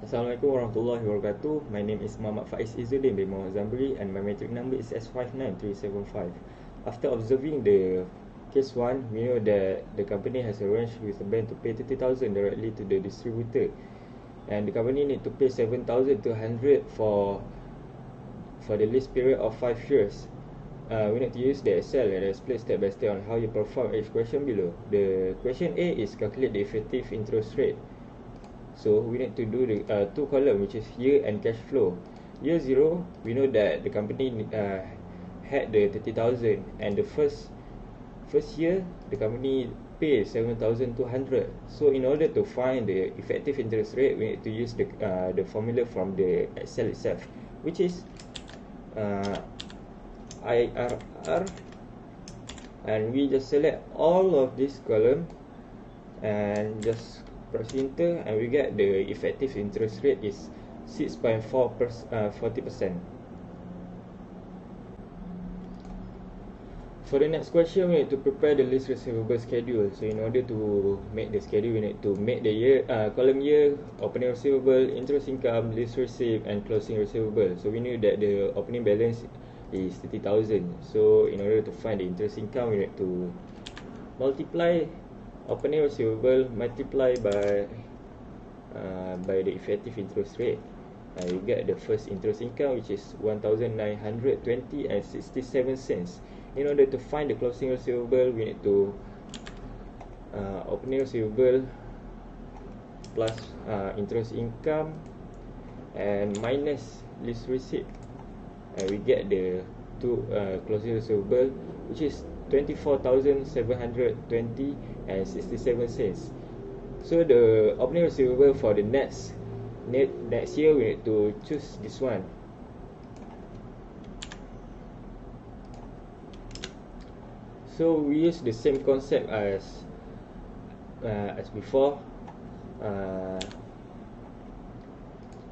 Assalamualaikum warahmatullahi wabarakatuh. My name is Muhammad Faiz Izzuddin bin Muhammad Zambri and my metric number is S59375. After observing the case 1, we know that the company has arranged with the bank to pay 30,000 directly to the distributor, and the company need to pay 7,200 for the lease period of 5 years. We need to use the Excel and explain step by step on how you perform each question below. The question A is calculate the effective interest rate. So we need to do the two column, which is year and cash flow. Year 0, we know that the company had the 30,000, and the first year the company pay 7,200. So in order to find the effective interest rate, we need to use the formula from the Excel itself, which is IRR, and we just select all of this column and just press enter, and we get the effective interest rate is 6.40%. For the next question, we need to prepare the lease receivable schedule. So in order to make the schedule, we need to make the year, column year, opening receivable, interest income, lease receipt, and closing receivable. So we knew that the opening balance is 30,000. So in order to find the interest income, we need to multiply opening receivable multiply by the effective interest rate, and we get the first interest income, which is 1,920 and 67 cents. In order to find the closing receivable, we need to opening receivable plus interest income and minus lease receipt, and we get the two closing receivable, which is 24,720 and 67 cents. So the opening receivable for the next year, we need to choose this one. So we use the same concept as before.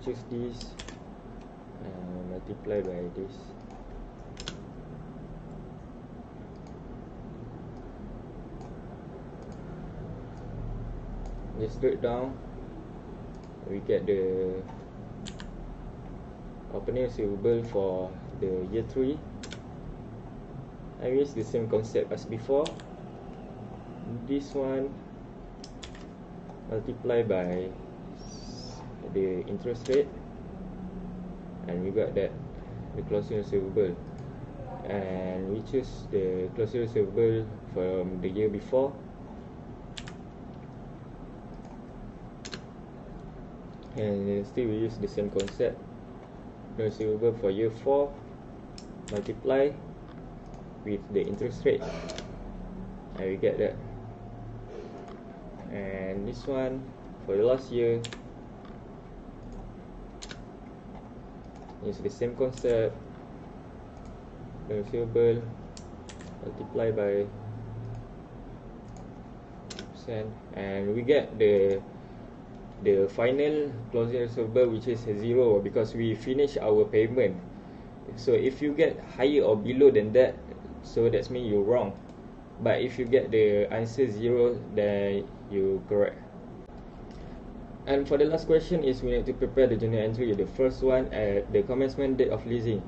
Choose this, multiply by this. Just break down, we get the opening receivable for the year 3. I use the same concept as before. This one multiply by the interest rate, and we got that the closing receivable, and we choose the closing receivable from the year before. And still we use the same concept. Receivable for year 4 multiply with the interest rate, and we get that. And this one for the last year, use the same concept. Receivable multiply by %, and we get the final closing receivable, which is 0, because we finish our payment. So if you get higher or below than that, so that means you're wrong. But if you get the answer 0, then you correct. And for the last question is, we need to prepare the journal entry. The first one, at the commencement date of leasing,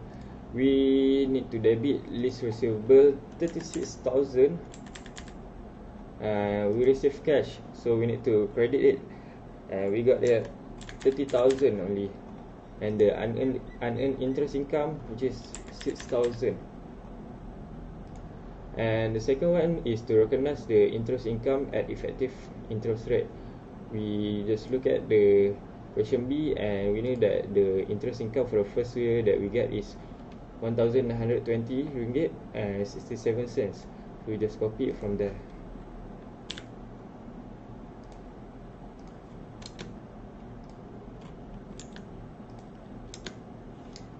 we need to debit lease receivable 36,000. We receive cash, so we need to credit it, and we got the 30,000 only, and the unearned interest income, which is 6,000. And the second one is to recognize the interest income at effective interest rate. We just look at the question B, and we know that the interest income for the first year that we get is 1,920 ringgit and 67 cents. We just copy it from there.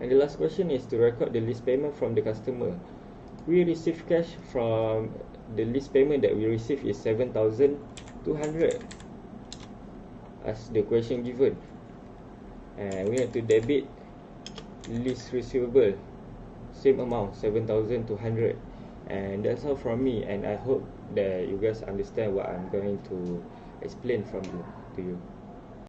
And the last question is to record the lease payment from the customer. We receive cash from the lease payment that we receive is 7,200 as the question given, and we have to debit lease receivable, same amount, 7,200. And that's all from me, and I hope that you guys understand what I'm going to explain to you.